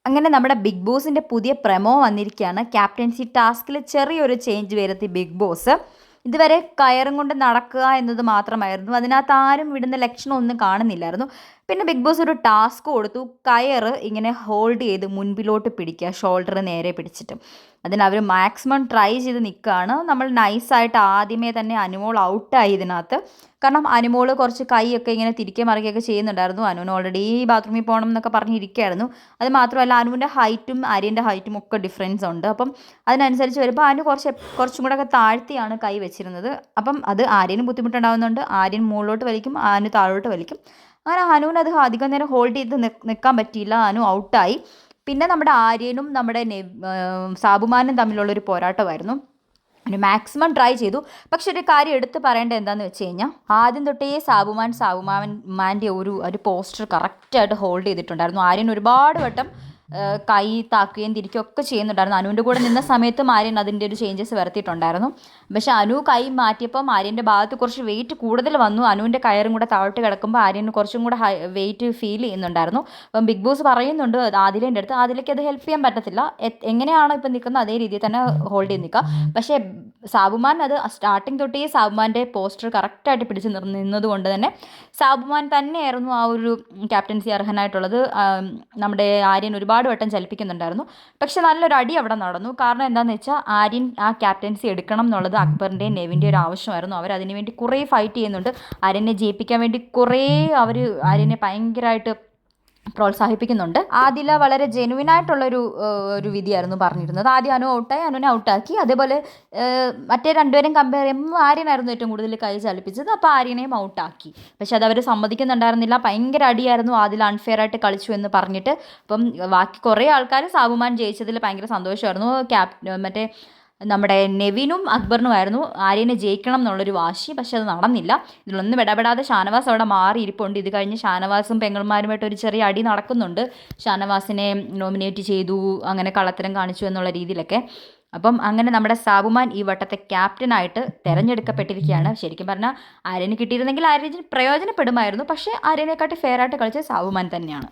അങ്ങനെ നമ്മുടെ ബിഗ് ബോസിൻ്റെ പുതിയ പ്രമോ വന്നിരിക്കുകയാണ്. ക്യാപ്റ്റൻസി ടാസ്കിൽ ചെറിയൊരു ചേഞ്ച് വരുത്തി ബിഗ് ബോസ്. ഇതുവരെ കയറും കൊണ്ട് നടക്കുക എന്നത് മാത്രമായിരുന്നു. അതിനകത്ത് ആരും വിടുന്ന ലക്ഷണമൊന്നും കാണുന്നില്ലായിരുന്നു. പിന്നെ ബിഗ് ബോസ് ഒരു ടാസ്ക് കൊടുത്തു. കയറ് ഇങ്ങനെ ഹോൾഡ് ചെയ്ത് മുൻപിലോട്ട് പിടിക്കുക, ഷോൾഡർ നേരെ പിടിച്ചിട്ട്. അതിന് അവർ മാക്സിമം ട്രൈ ചെയ്ത് നിൽക്കുകയാണ്. നമ്മൾ നൈസായിട്ട് ആദ്യമേ തന്നെ അനുമോൾ ഔട്ടായി ഇതിനകത്ത്. കാരണം അനുമോൾ കുറച്ച് കൈയൊക്കെ ഇങ്ങനെ തിരികെ മറിക്കുകയൊക്കെ ചെയ്യുന്നുണ്ടായിരുന്നു. അനുവിന് ഓൾറെഡി ബാത്റൂമിൽ പോകണം എന്നൊക്കെ പറഞ്ഞിരിക്കുകയായിരുന്നു. അത് മാത്രമല്ല അനുവിൻ്റെ ഹൈറ്റും ആര്യൻ്റെ ഹൈറ്റും ഒക്കെ ഡിഫറൻസ് ഉണ്ട്. അപ്പം അതിനനുസരിച്ച് വരുമ്പോൾ അനു കുറച്ചും കൂടെ ഒക്കെ താഴ്ത്തിയാണ് കൈ വെച്ചിരുന്നത്. അപ്പം അത് ആര്യനും ബുദ്ധിമുട്ടുണ്ടാകുന്നുണ്ട്. ആര്യൻ മുകളിലോട്ട് വലിക്കും, അനു താഴോട്ട് വലിക്കും. അങ്ങനെ അനുവിന് അത് അധികം നേരം ഹോൾഡ് ചെയ്ത് നിൽക്കാൻ പറ്റിയില്ല. അനു ഔട്ടായി. പിന്നെ നമ്മുടെ ആര്യനും നമ്മുടെ സാബുമാനും തമ്മിലുള്ളൊരു പോരാട്ടമായിരുന്നു. അതിന് മാക്സിമം ട്രൈ ചെയ്തു. പക്ഷെ ഒരു കാര്യം എടുത്ത് പറയേണ്ടത് എന്താണെന്ന് വെച്ച് കഴിഞ്ഞാൽ ആദ്യം തൊട്ടേ സാബുമാൻ്റെ ഒരു പോസ്റ്റർ കറക്റ്റായിട്ട് ഹോൾഡ് ചെയ്തിട്ടുണ്ടായിരുന്നു. ആര്യൻ ഒരുപാട് വട്ടം കൈ താക്കുകയും തിരിക്കുകയും ഒക്കെ ചെയ്യുന്നുണ്ടായിരുന്നു. അനുവിൻ്റെ കൂടെ നിന്ന സമയത്തും ആര്യൻ അതിൻ്റെ ഒരു ചേഞ്ചസ് വരുത്തിയിട്ടുണ്ടായിരുന്നു. പക്ഷെ അനു കൈ മാറ്റിയപ്പം ആര്യൻ്റെ ഭാഗത്ത് കുറച്ച് വെയിറ്റ് കൂടുതൽ വന്നു. അനുവിൻ്റെ കയറും കൂടെ താഴോട്ട് കിടക്കുമ്പോൾ ആര്യന് കുറച്ചും കൂടെ വെയിറ്റ് ഫീൽ ചെയ്യുന്നുണ്ടായിരുന്നു. അപ്പം ബിഗ് ബോസ് പറയുന്നുണ്ട് ആദിലേൻ്റെ അടുത്ത്, ആദിലേക്ക് അത് ഹെൽപ്പ് ചെയ്യാൻ പറ്റത്തില്ല, എങ്ങനെയാണോ ഇപ്പം നിൽക്കുന്നത് അതേ രീതിയിൽ തന്നെ ഹോൾഡ് ചെയ്ത് നിൽക്കുക. പക്ഷേ സാബുമാൻ അത് സ്റ്റാർട്ടിങ് തൊട്ടേ സാബുമാൻ്റെ പോസ്റ്റർ കറക്റ്റായിട്ട് പിടിച്ച് നിന്നതുകൊണ്ട് തന്നെ സാബുമാൻ തന്നെയായിരുന്നു ആ ഒരു ക്യാപ്റ്റൻസി അർഹനായിട്ടുള്ളത്. നമ്മുടെ ആര്യൻ ഒരുപാട് വട്ടം ചലിപ്പിക്കുന്നുണ്ടായിരുന്നു. പക്ഷെ നല്ലൊരു അടി അവിടെ നടന്നു. കാരണം എന്താണെന്ന് വെച്ചാൽ ആര്യൻ ആ ക്യാപ്റ്റൻസി എടുക്കണം എന്നുള്ളത് അക്ബറിൻ്റെയും നെവിൻ്റെ ഒരു ആവശ്യമായിരുന്നു. അവർ അതിനു വേണ്ടി കുറേ ഫൈറ്റ് ചെയ്യുന്നുണ്ട്. ആര്യനെ ജയിപ്പിക്കാൻ വേണ്ടി കുറേ അവർ ആര്യനെ ഭയങ്കരമായിട്ട് പ്രോത്സാഹിപ്പിക്കുന്നുണ്ട്. ആദില വളരെ ജെനുവിനായിട്ടുള്ളൊരു വിധിയായിരുന്നു പറഞ്ഞിരുന്നത്. ആദ്യം അനു ഔട്ടായി, അനുവിനെ ഔട്ടാക്കി. അതേപോലെ മറ്റേ രണ്ടുപേരും കമ്പയർ ചെയ്യുമ്പോൾ ആര്യനായിരുന്നു ഏറ്റവും കൂടുതൽ കൈ ചലിപ്പിച്ചത്. അപ്പോൾ ആര്യനെയും ഔട്ടാക്കി. പക്ഷെ അത് അവർ സമ്മതിക്കുന്നുണ്ടായിരുന്നില്ല. ഭയങ്കര അടിയായിരുന്നു, ആദില അൺഫെയർ ആയിട്ട് കളിച്ചു എന്ന് പറഞ്ഞിട്ട്. അപ്പം ബാക്കി കുറേ ആൾക്കാർ സാബുമാൻ ജയിച്ചതിൽ ഭയങ്കര സന്തോഷമായിരുന്നു. മറ്റേ നമ്മുടെ നെവിനും അക്ബറിനുമായിരുന്നു ആര്യനെ ജയിക്കണം എന്നുള്ളൊരു വാശി. പക്ഷെ അത് നടന്നില്ല. ഇതിലൊന്നും ഇടപെടാതെ ഷാനവാസ് അവിടെ മാറിയിരിപ്പുണ്ട്. ഇത് കഴിഞ്ഞ് ഷാനവാസും പെങ്ങളുമാരുമായിട്ട് ഒരു ചെറിയ അടി നടക്കുന്നുണ്ട്. ഷാനവാസിനെ നോമിനേറ്റ് ചെയ്തു, അങ്ങനെ കള്ളത്തരം കാണിച്ചു എന്നുള്ള രീതിയിലൊക്കെ. അപ്പം അങ്ങനെ നമ്മുടെ സാബുമാൻ ഈ വട്ടത്തെ ക്യാപ്റ്റനായിട്ട് തിരഞ്ഞെടുക്കപ്പെട്ടിരിക്കുകയാണ്. ശരിക്കും പറഞ്ഞാൽ ആര്യന് കിട്ടിയിരുന്നെങ്കിൽ ആര്യന് പ്രയോജനപ്പെടുമായിരുന്നു. പക്ഷേ ആര്യനെക്കാട്ടി ഫെയർ ആയിട്ട് കളിച്ചത് സാബുമാൻ തന്നെയാണ്.